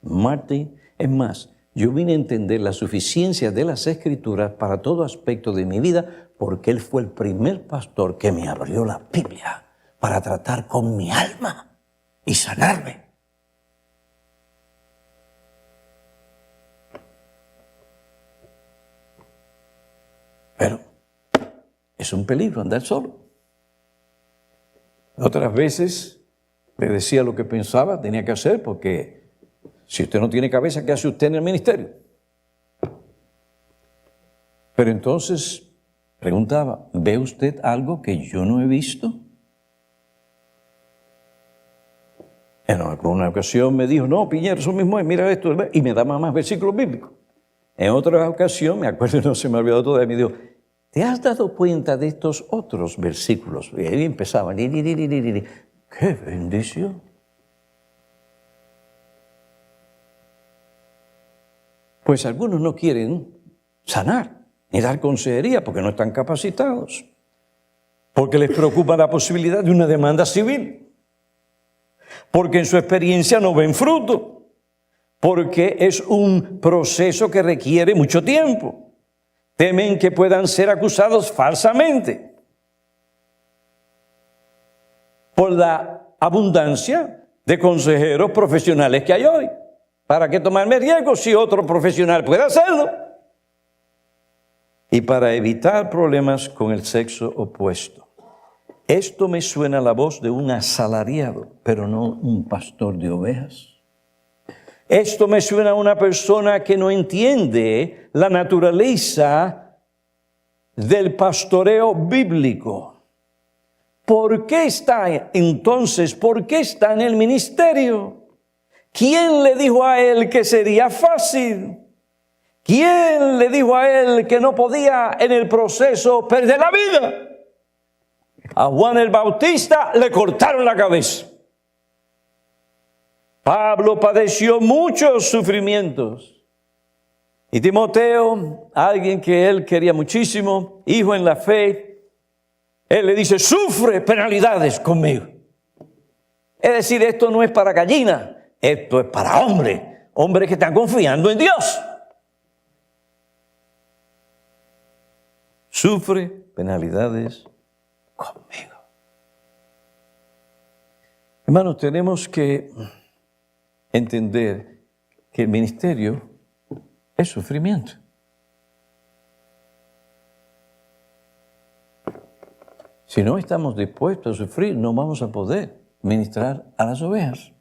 Martin, es más, yo vine a entender la suficiencia de las Escrituras para todo aspecto de mi vida, porque él fue el primer pastor que me abrió la Biblia para tratar con mi alma y sanarme. Pero es un peligro andar solo. Otras veces le decía lo que pensaba, tenía que hacer, porque si usted no tiene cabeza, ¿qué hace usted en el ministerio? Pero entonces preguntaba, ¿ve usted algo que yo no he visto? En alguna ocasión me dijo, no, Piñero, eso mismo es, mira esto, y me daba más versículos bíblicos. En otra ocasión, me acuerdo, no se me olvidó todavía, me dijo, ¿te has dado cuenta de estos otros versículos? Y ahí empezaban, ¡qué bendición! Pues algunos no quieren sanar, ni dar consejería, porque no están capacitados, porque les preocupa la posibilidad de una demanda civil, porque en su experiencia no ven fruto, porque es un proceso que requiere mucho tiempo. Temen que puedan ser acusados falsamente por la abundancia de consejeros profesionales que hay hoy. ¿Para qué tomarme riesgo si otro profesional puede hacerlo? Y para evitar problemas con el sexo opuesto. Esto me suena a la voz de un asalariado, pero no un pastor de ovejas. Esto me suena a una persona que no entiende la naturaleza del pastoreo bíblico. ¿Por qué está entonces? ¿Por qué está en el ministerio? ¿Quién le dijo a él que sería fácil? ¿Quién le dijo a él que no podía en el proceso perder la vida? A Juan el Bautista le cortaron la cabeza. Pablo padeció muchos sufrimientos. Y Timoteo, alguien que él quería muchísimo, hijo en la fe, él le dice, sufre penalidades conmigo. Es decir, esto no es para gallina, esto es para hombres que están confiando en Dios. Sufre penalidades conmigo. Hermanos, tenemos que entender que el ministerio es sufrimiento. Si no estamos dispuestos a sufrir, no vamos a poder ministrar a las ovejas.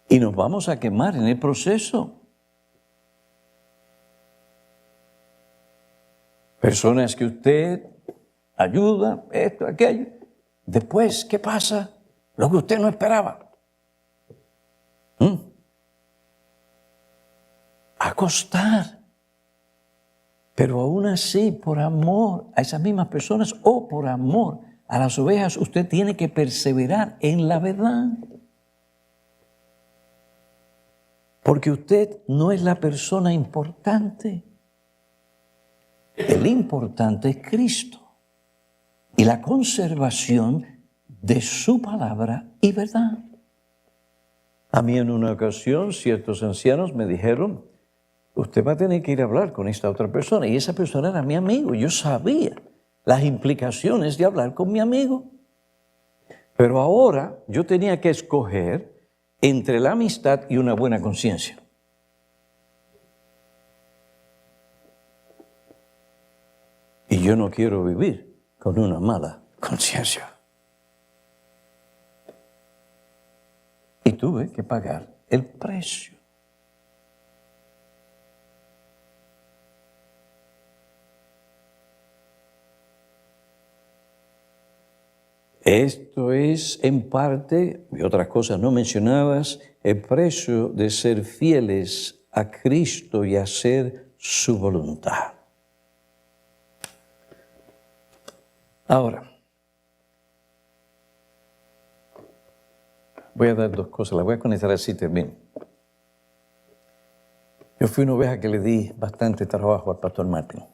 Y nos vamos a quemar en el proceso. Personas que usted ayuda, esto, aquello. Después, ¿qué pasa? Lo que usted no esperaba. A costar. Pero aún así, por amor a esas mismas personas o por amor a las ovejas, usted tiene que perseverar en la verdad. Porque usted no es la persona importante. El importante es Cristo y la conservación de su palabra y verdad. A mí en una ocasión ciertos ancianos me dijeron, usted va a tener que ir a hablar con esta otra persona. Y esa persona era mi amigo. Yo sabía las implicaciones de hablar con mi amigo. Pero ahora yo tenía que escoger entre la amistad y una buena conciencia. Y yo no quiero vivir con una mala conciencia. Y tuve que pagar el precio. Esto es en parte, y otras cosas no mencionadas, el precio de ser fieles a Cristo y hacer su voluntad. Ahora, Voy a dar dos cosas, las voy a conectar así también. Yo fui una oveja que le di bastante trabajo al pastor Martín.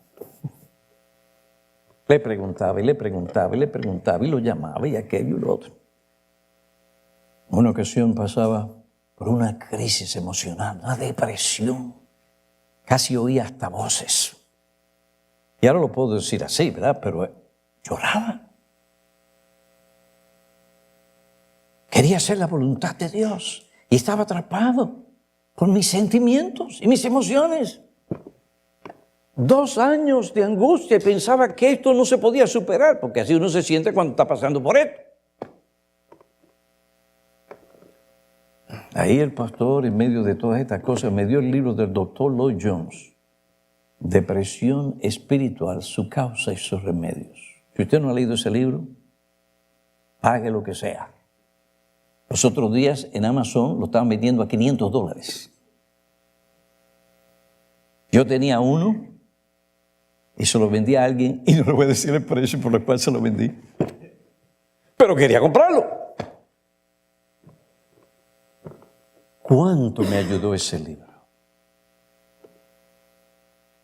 Le preguntaba y le preguntaba y le preguntaba y lo llamaba y aquello y lo otro. Una ocasión pasaba por una crisis emocional, una depresión. Casi oía hasta voces. Y ahora lo puedo decir así, ¿verdad? Pero lloraba. Quería hacer la voluntad de Dios y estaba atrapado por mis sentimientos y mis emociones. 2 años de angustia y pensaba que esto no se podía superar, porque así uno se siente cuando está pasando por esto. Ahí el pastor, en medio de todas estas cosas, me dio el libro del doctor Lloyd Jones, Depresión Espiritual, su causa y sus remedios. Si usted no ha leído ese libro, pague lo que sea. Los otros días en Amazon lo estaban vendiendo a $500. Yo tenía uno y se lo vendí a alguien y no le voy a decir el precio por el cual se lo vendí. Pero quería comprarlo. ¿Cuánto me ayudó ese libro?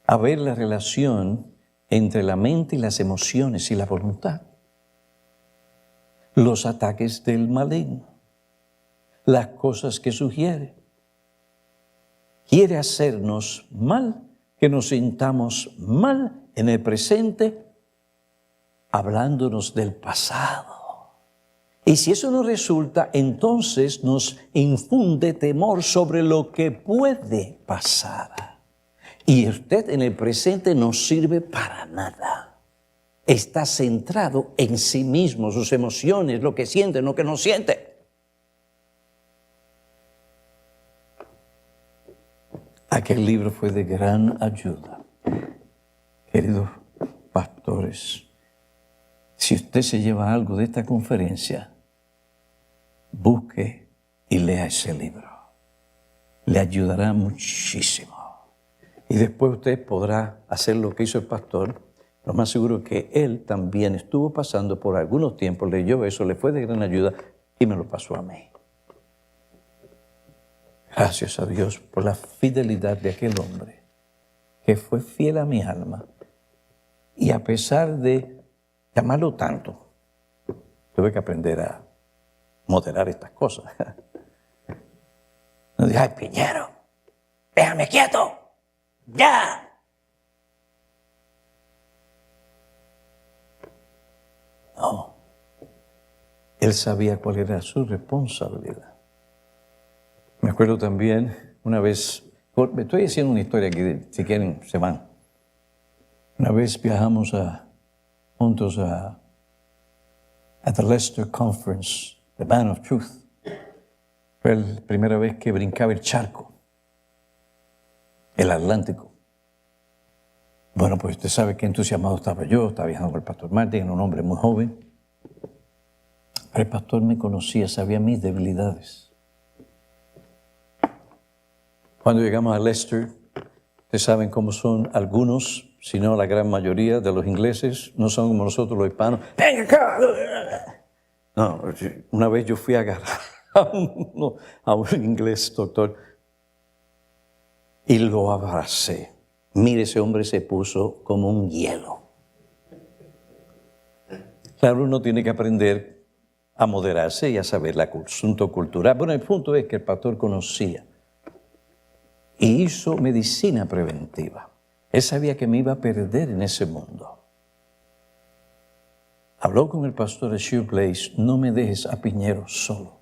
A ver la relación entre la mente y las emociones y la voluntad. Los ataques del maligno. Las cosas que sugiere. Quiere hacernos mal, que nos sintamos mal en el presente, hablándonos del pasado. Y si eso no resulta, entonces nos infunde temor sobre lo que puede pasar. Y usted en el presente no sirve para nada. Está centrado en sí mismo, sus emociones, lo que siente, lo que no siente. Aquel libro fue de gran ayuda. Queridos pastores, si usted se lleva algo de esta conferencia, busque y lea ese libro. Le ayudará muchísimo. Y después usted podrá hacer lo que hizo el pastor. Lo más seguro es que él también estuvo pasando por algunos tiempos, leyó eso, le fue de gran ayuda y me lo pasó a mí. Gracias a Dios por la fidelidad de aquel hombre que fue fiel a mi alma. Y a pesar de llamarlo tanto, tuve que aprender a moderar estas cosas. No dije, ay, Piñero, déjame quieto, ya. No, él sabía cuál era su responsabilidad. Me acuerdo también, una vez, me estoy haciendo una historia que si quieren se van. Una vez viajamos juntos a the Leicester Conference, the Man of Truth. Fue la primera vez que brincaba el charco, el Atlántico. Bueno, pues usted sabe qué entusiasmado estaba yo, estaba viajando con el pastor Martín, era un hombre muy joven. Pero el pastor me conocía, sabía mis debilidades. Cuando llegamos a Leicester, ustedes saben cómo son algunos, si no la gran mayoría de los ingleses, no son como nosotros los hispanos. ¡Venga acá! No, una vez yo fui a agarrar a un inglés, doctor, y lo abracé. Mire, ese hombre se puso como un hielo. Claro, uno tiene que aprender a moderarse y a saber el asunto cultural. Bueno, el punto es que el pastor conocía y hizo medicina preventiva. Él sabía que me iba a perder en ese mundo. Habló con el pastor Shirley Place, no me dejes a Piñero solo.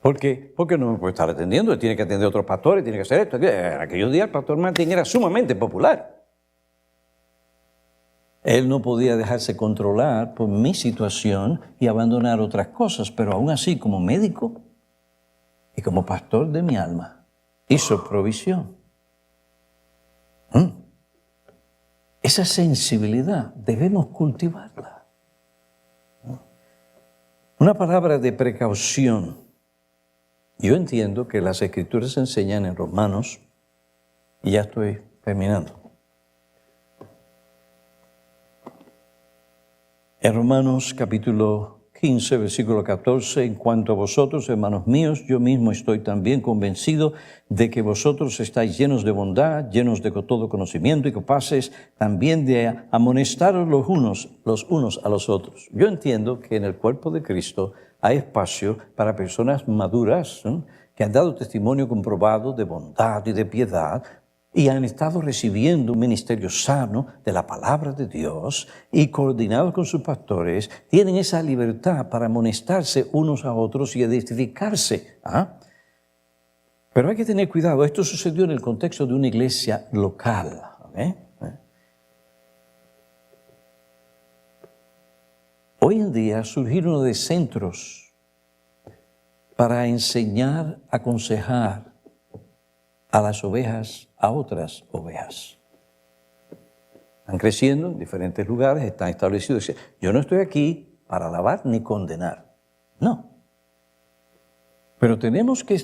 Porque no me puede estar atendiendo, él tiene que atender a otros pastores, tiene que hacer esto. En aquellos días el pastor Martín era sumamente popular. Él no podía dejarse controlar por mi situación y abandonar otras cosas, pero aún así, como médico y como pastor de mi alma, hizo provisión. Esa sensibilidad debemos cultivarla. Una palabra de precaución. Yo entiendo que las Escrituras enseñan en Romanos, y ya estoy terminando. En Romanos capítulo 15, versículo 14, en cuanto a vosotros, hermanos míos, yo mismo estoy también convencido de que vosotros estáis llenos de bondad, llenos de todo conocimiento y capaces también de amonestaros los unos a los otros. Yo entiendo que en el cuerpo de Cristo hay espacio para personas maduras, ¿no?, que han dado testimonio comprobado de bondad y de piedad, y han estado recibiendo un ministerio sano de la palabra de Dios y coordinados con sus pastores, tienen esa libertad para amonestarse unos a otros y edificarse. Pero hay que tener cuidado, esto sucedió en el contexto de una iglesia local. Hoy en día surgieron de centros para enseñar, aconsejar a las ovejas, a otras ovejas. Están creciendo en diferentes lugares, están establecidos. Yo no estoy aquí para alabar ni condenar, no. Pero tenemos que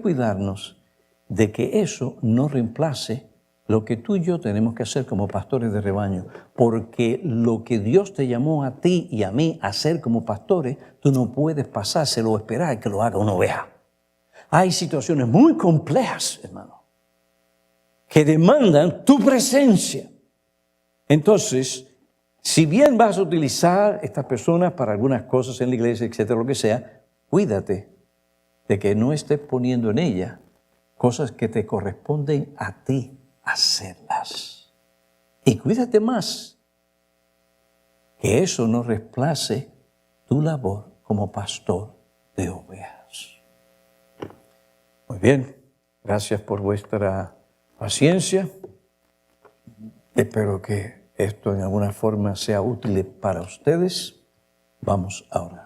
cuidarnos de que eso no reemplace lo que tú y yo tenemos que hacer como pastores de rebaño, porque lo que Dios te llamó a ti y a mí a hacer como pastores, tú no puedes pasárselo o esperar que lo haga una oveja. Hay situaciones muy complejas, hermano, que demandan tu presencia. Entonces, si bien vas a utilizar estas personas para algunas cosas en la iglesia, etcétera, lo que sea, cuídate de que no estés poniendo en ella cosas que te corresponden a ti hacerlas. Y cuídate más que eso no reemplace tu labor como pastor de ovejas. Muy bien, gracias por vuestra paciencia. Espero que esto en alguna forma sea útil para ustedes. Vamos a orar.